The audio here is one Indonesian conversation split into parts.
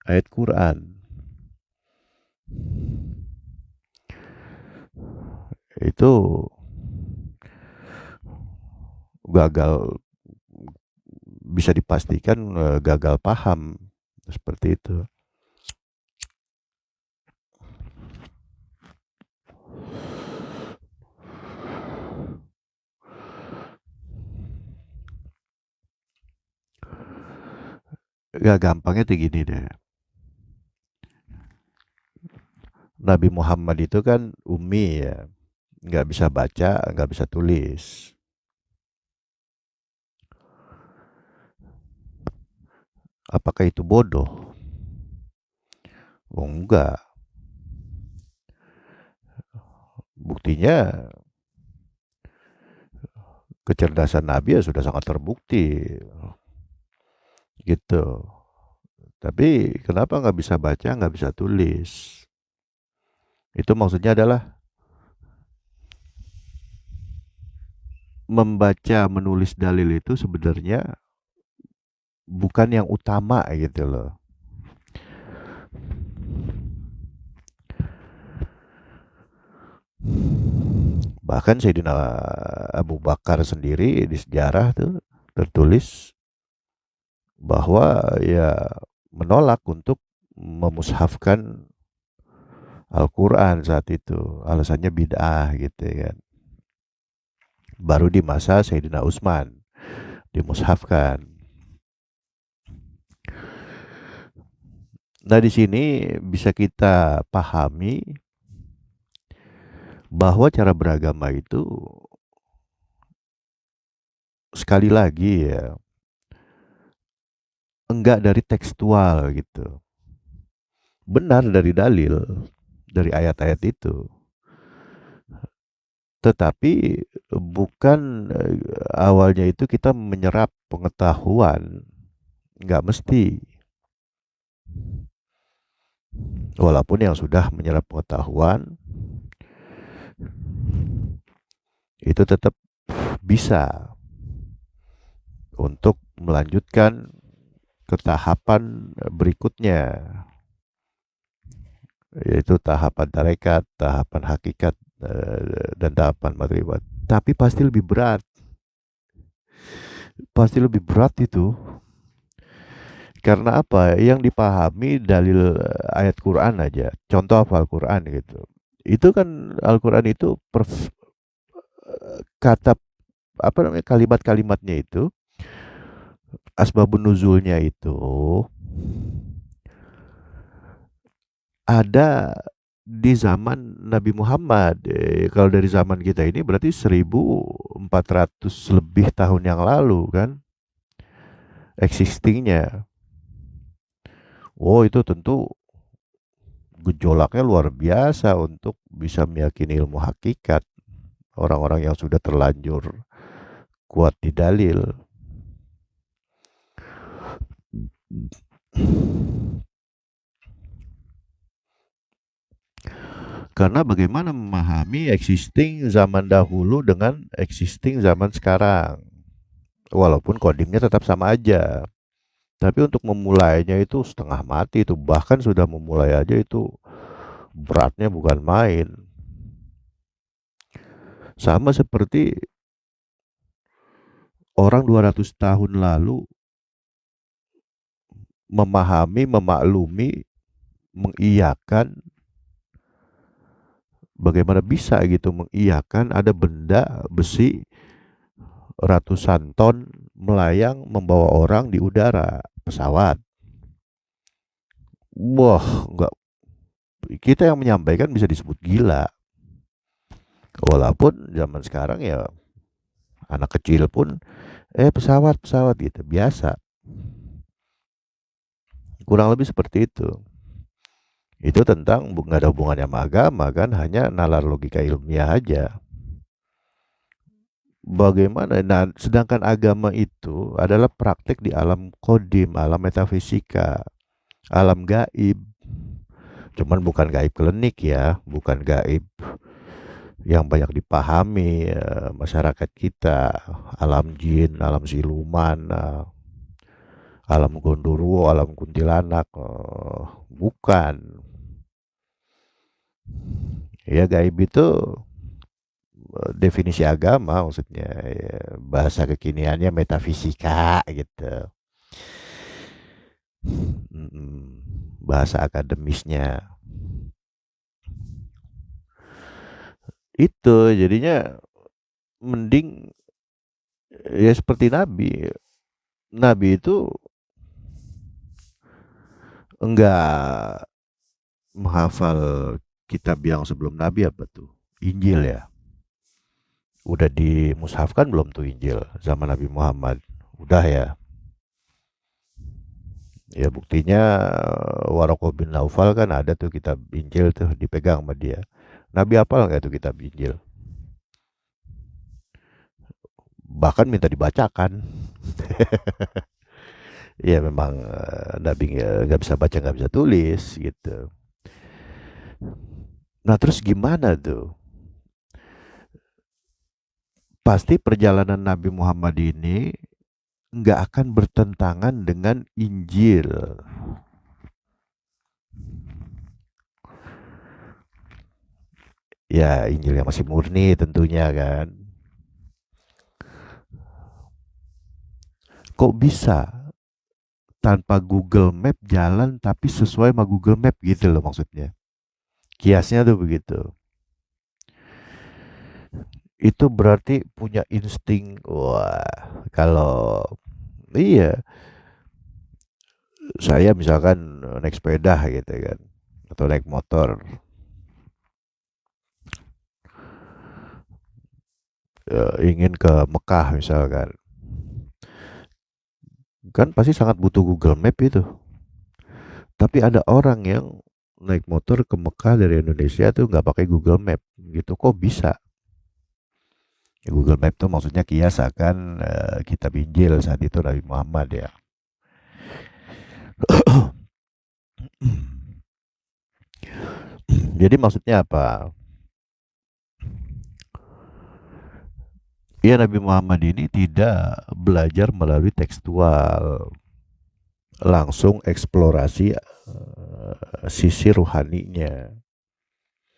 ayat Quran. Itu gagal, bisa dipastikan gagal paham seperti itu. Gak gampangnya tuh gini deh. Nabi Muhammad itu kan ummi ya, nggak bisa baca, nggak bisa tulis. Apakah itu bodoh? Oh enggak. Buktinya kecerdasan Nabi ya sudah sangat terbukti gitu. Tapi kenapa nggak bisa baca, nggak bisa tulis? Itu maksudnya adalah membaca, menulis dalil itu sebenarnya bukan yang utama gitu loh. Bahkan Sayyidina Abu Bakar sendiri di sejarah tuh tertulis bahwa ya menolak untuk memushafkan Al-Quran saat itu. Alasannya bid'ah gitu ya kan. Baru di masa Sayyidina Utsman dimushafkan. Nah di sini bisa kita pahami bahwa cara beragama itu sekali lagi ya enggak dari tekstual gitu. Benar dari dalil, dari ayat-ayat itu. Tetapi bukan awalnya itu kita menyerap pengetahuan, nggak mesti. Walaupun yang sudah menyerap pengetahuan itu tetap bisa untuk melanjutkan ke tahapan berikutnya, yaitu tahapan tarekat, tahapan hakikat, dan tahapan makrifat. Tapi pasti lebih berat itu. Karena apa? Yang dipahami dalil ayat Quran aja. Contoh apa Al-Quran gitu. Itu kan Al-Quran itu kata apa namanya kalimat-kalimatnya itu, asbabun nuzulnya itu ada di zaman Nabi Muhammad. Kalau dari zaman kita ini berarti 1400 lebih tahun yang lalu kan existingnya. Oh itu tentu gejolaknya luar biasa untuk bisa meyakini ilmu hakikat orang-orang yang sudah terlanjur kuat di dalil. Karena bagaimana memahami existing zaman dahulu dengan existing zaman sekarang. Walaupun codingnya tetap sama aja. Tapi untuk memulainya itu setengah mati itu. Bahkan sudah memulai aja itu beratnya bukan main. Sama seperti orang 200 tahun lalu memahami, memaklumi, mengiyakan, bagaimana bisa gitu mengiyakan ada benda besi ratusan ton melayang membawa orang di udara, pesawat. Wah, enggak, kita yang menyampaikan bisa disebut gila. Walaupun zaman sekarang ya anak kecil pun pesawat gitu biasa. Kurang lebih seperti itu. Itu tentang nggak ada hubungannya sama agama kan, hanya nalar logika ilmiah aja. Bagaimana? Nah, sedangkan agama itu adalah praktek di alam kodim, alam metafisika, alam gaib. Cuman bukan gaib klinik ya, bukan gaib yang banyak dipahami masyarakat kita, alam jin, alam siluman, alam gondoruo, alam kuntilanak, bukan. Ya gaib itu definisi agama maksudnya ya, bahasa kekiniannya metafisika gitu. Bahasa akademisnya itu jadinya mending ya seperti Nabi. Nabi itu enggak menghafal kitab yang sebelum Nabi apa tuh? Injil ya. Udah dimushafkan belum tuh Injil zaman Nabi Muhammad? Udah ya. Ya buktinya Waraqah bin Naufal kan ada tuh kitab Injil tuh dipegang sama dia. Nabi hafal nggak tuh kitab Injil? Bahkan minta dibacakan. Ya memang Nabi nggak bisa baca nggak bisa tulis gitu. Nah terus gimana tuh? Pasti perjalanan Nabi Muhammad ini nggak akan bertentangan dengan Injil. Ya Injil yang masih murni tentunya kan. Kok bisa tanpa Google Map jalan tapi sesuai sama Google Map gitu loh maksudnya. Kiasnya tuh begitu. Itu berarti punya insting. Wah, kalau iya, saya misalkan naik sepeda gitu kan atau naik motor ingin ke Mekah misalkan. Kan pasti sangat butuh Google Map itu. Tapi ada orang yang naik motor ke Mekah dari Indonesia tuh nggak pakai Google Map gitu. Kok bisa? Ya, Google Map tuh maksudnya kias akan kitab Injil saat itu Nabi Muhammad ya. Jadi maksudnya apa? Ya Nabi Muhammad ini tidak belajar melalui tekstual, langsung eksplorasi sisi ruhaninya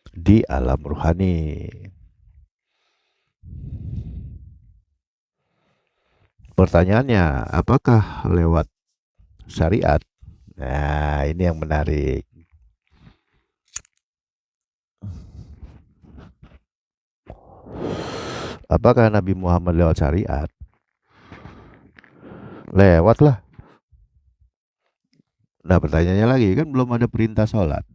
di alam ruhani. Pertanyaannya, apakah lewat syariat? Nah, ini yang menarik. Apakah Nabi Muhammad lewat syariat? Lewat lah. Nah, pertanyaannya lagi, kan belum ada perintah sholat.